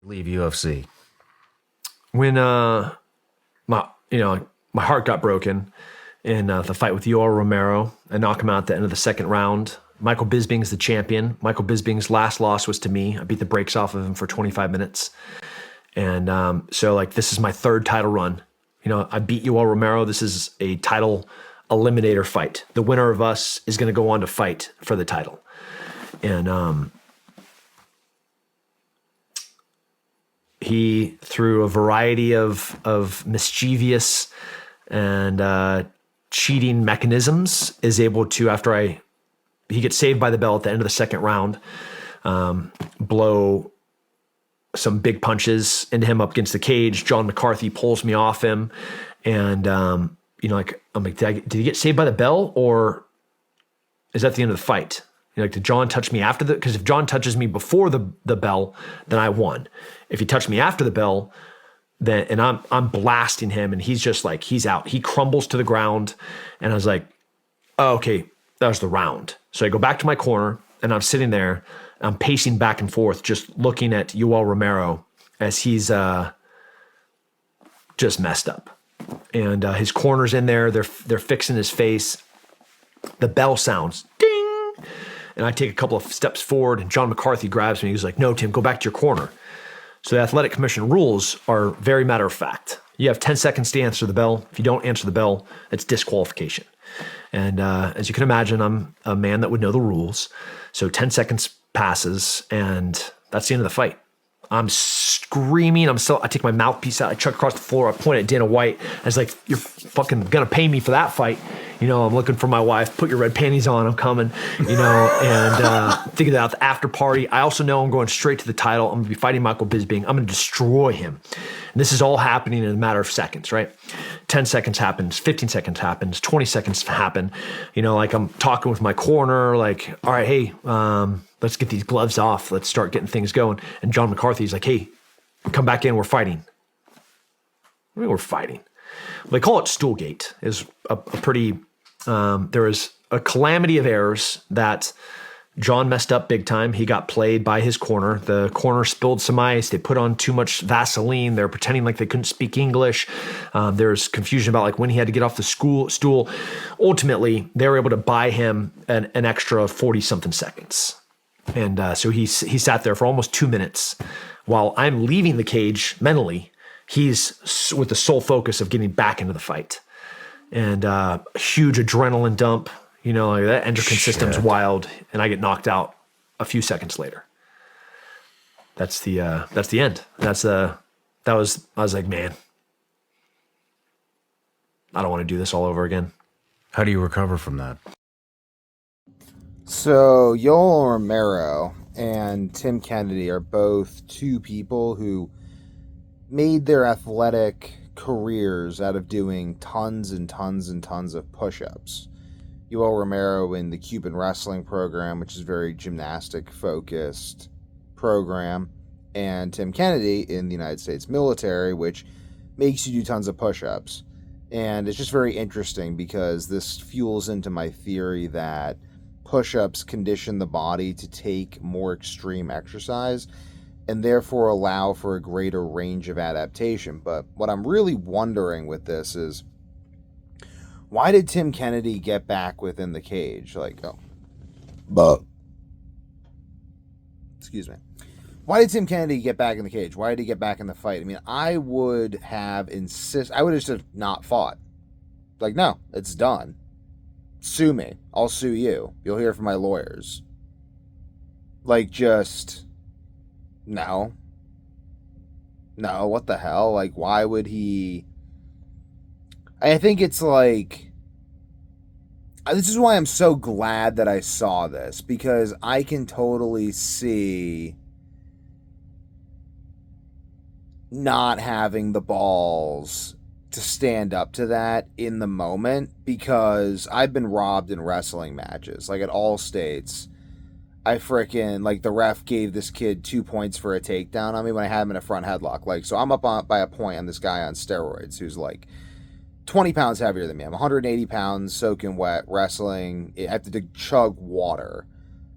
leave UFC? When my heart got broken in the fight with Yoel Romero. I knocked him out at the end of the second round. Michael Bisping's the champion. Michael Bisping's last loss was to me. I beat the brakes off of him for 25 minutes. And so this is my third title run. I beat Yoel Romero. This is a title eliminator fight. The winner of us is going to go on to fight for the title. And he, through a variety of mischievous and cheating mechanisms, is able to, he gets saved by the bell at the end of the second round, blow some big punches into him up against the cage. John McCarthy pulls me off him. And, I'm like, did he get saved by the bell, or is that the end of the fight? Did John touch me after because if John touches me before the bell, then I won. If he touched me after the bell, then, and I'm blasting him, and he's just he's out. He crumbles to the ground. And I was like, oh, okay, that was the round. So I go back to my corner, and I'm sitting there. I'm pacing back and forth, just looking at Yoel Romero as he's just messed up. And his corner's in there. They're fixing his face. The bell sounds, ding. And I take a couple of steps forward, and John McCarthy grabs me. He's like, no, Tim, go back to your corner. So the Athletic Commission rules are very matter of fact. You have 10 seconds to answer the bell. If you don't answer the bell, it's disqualification. And as you can imagine, I'm a man that would know the rules. So 10 seconds passes, and that's the end of the fight. I'm screaming. I take my mouthpiece out. I chuck across the floor. I point at Dana White. I was like, you're fucking going to pay me for that fight. I'm looking for my wife. Put your red panties on. I'm coming, and figured out the after party. I also know I'm going straight to the title. I'm going to be fighting Michael Bisping. I'm going to destroy him. And this is all happening in a matter of seconds, right? 10 seconds happens, 15 seconds happens, 20 seconds happen. I'm talking with my corner, all right, hey, let's get these gloves off. Let's start getting things going. And John McCarthy's like, hey, come back in. We're fighting. I mean, we're fighting. Well, they call it Stool-Gate. Is a pretty, there is a calamity of errors that John messed up big time. He got played by his corner. The corner spilled some ice. They put on too much Vaseline. They're pretending like they couldn't speak English. There's confusion about when he had to get off the stool. Ultimately, they were able to buy him an extra 40-something seconds. And so he sat there for almost 2 minutes while I'm leaving the cage mentally. He's with the sole focus of getting back into the fight. And huge adrenaline dump. That endocrine system's wild, and I get knocked out a few seconds later. That's the end. I was like, man, I don't want to do this all over again. How do you recover from that? So Yoel Romero and Tim Kennedy are both two people who made their athletic careers out of doing tons and tons and tons of push-ups. Yoel Romero in the Cuban wrestling program, which is very gymnastic-focused program, and Tim Kennedy in the United States military, which makes you do tons of push-ups. And it's just very interesting because this fuels into my theory that push-ups condition the body to take more extreme exercise and therefore allow for a greater range of adaptation. But what I'm really wondering with this is, why did Tim Kennedy get back within the cage? Excuse me. Why did Tim Kennedy get back in the cage? Why did he get back in the fight? I mean, I would have just not fought. No, it's done. Sue me. I'll sue you. You'll hear from my lawyers. No. No, what the hell? Why would he... I think it's this is why I'm so glad that I saw this, because I can totally see not having the balls to stand up to that in the moment, because I've been robbed in wrestling matches. At All States, I frickin', the ref gave this kid 2 points for a takedown on me when I had him in a front headlock. So I'm up by a point on this guy on steroids who's 20 pounds heavier than me. I'm 180 pounds, soaking wet, wrestling. I have to chug water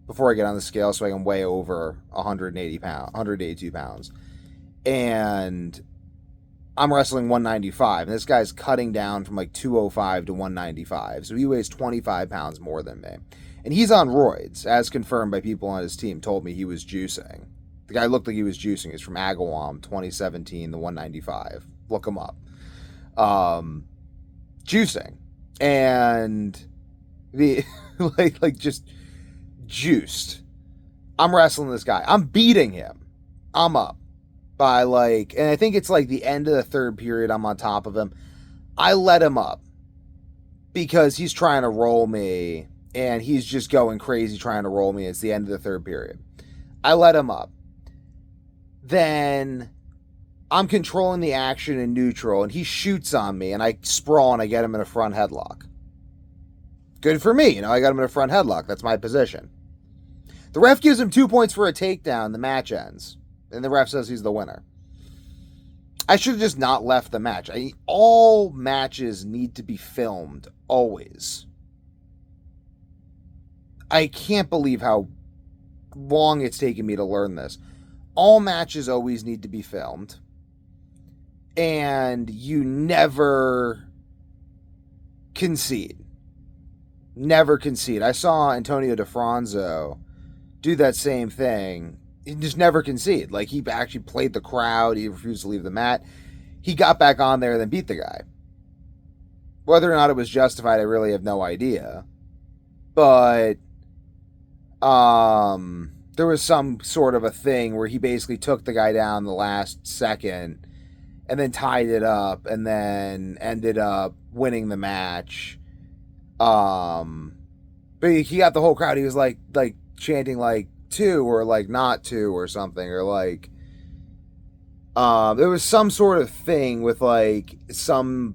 before I get on the scale so I can weigh over 182 pounds. and I'm wrestling 195, and this guy's cutting down from like 205 to 195, so he weighs 25 pounds more than me. And he's on roids, as confirmed by people on his team, told me he was juicing. The guy looked like he was juicing. He's from Agawam, 2017, the 195. Look him up. Juicing. And the like just juiced. I'm wrestling this guy. I'm beating him. I'm up by and I think it's like the end of the third period. I'm on top of him. I let him up because he's trying to roll me, and he's just going crazy trying to roll me. It's the end of the third period. I let him up. Then I'm controlling the action in neutral, and he shoots on me, and I sprawl, and I get him in a front headlock. Good for me. I got him in a front headlock. That's my position. The ref gives him 2 points for a takedown. The match ends, and the ref says he's the winner. I should have just not left the match. All matches need to be filmed, always. I can't believe how long it's taken me to learn this. All matches always need to be filmed. And you never concede. Never concede. I saw Antonio DeFranzo do that same thing. He just never concede. He actually played the crowd. He refused to leave the mat. He got back on there and then beat the guy. Whether or not it was justified, I really have no idea. But there was some sort of a thing where he basically took the guy down the last second and then tied it up and then ended up winning the match. But he got the whole crowd. He was like chanting 2 or not 2 or something, or there was some sort of thing with some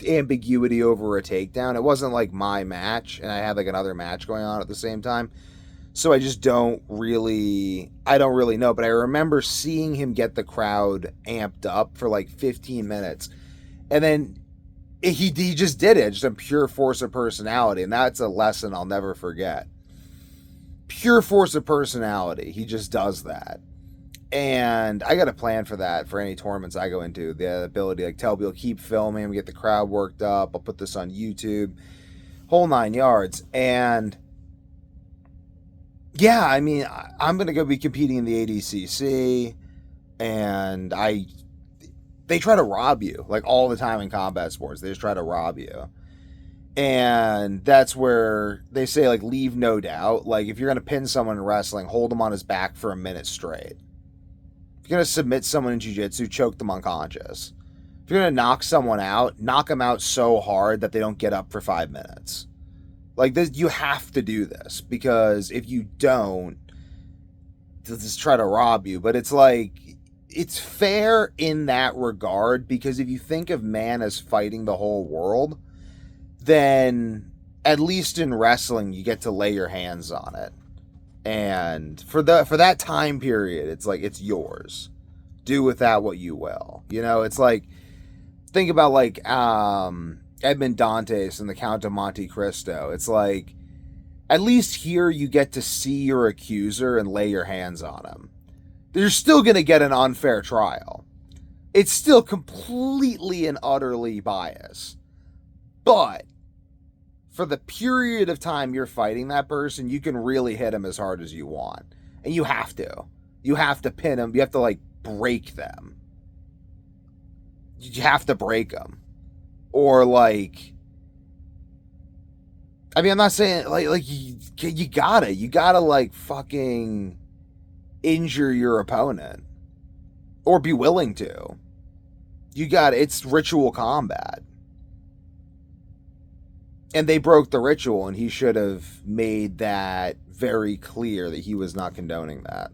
ambiguity over a takedown. It wasn't my match, and I had another match going on at the same time. So I just don't really know, but I remember seeing him get the crowd amped up for 15 minutes. And then he just did it, just a pure force of personality. And that's a lesson I'll never forget. Pure force of personality. He just does that. And I got a plan for that for any tournaments I go into. The ability to tell people, keep filming, get the crowd worked up. I'll put this on YouTube. Whole 9 yards. And yeah, I'm going to go be competing in the ADCC, and they try to rob you, all the time in combat sports. They just try to rob you. And that's where they say, leave no doubt. If you're going to pin someone in wrestling, hold them on his back for a minute straight. If you're going to submit someone in jiu-jitsu, choke them unconscious. If you're going to knock someone out, knock them out so hard that they don't get up for 5 minutes. This, you have to do this, because if you don't, they'll just try to rob you. But it's it's fair in that regard, because if you think of man as fighting the whole world, then at least in wrestling you get to lay your hands on it. And for that time period, it's it's yours. Do with that what you will. It's think about Edmond Dantes and the Count of Monte Cristo. It's at least here you get to see your accuser and lay your hands on him. You're still going to get an unfair trial. It's still completely and utterly biased. But for the period of time you're fighting that person, you can really hit him as hard as you want. And you have to. You have to pin them. You have to break them. You have to break them. Or I'm not saying you gotta fucking injure your opponent, or be willing to. It's ritual combat, and they broke the ritual, and he should have made that very clear that he was not condoning that.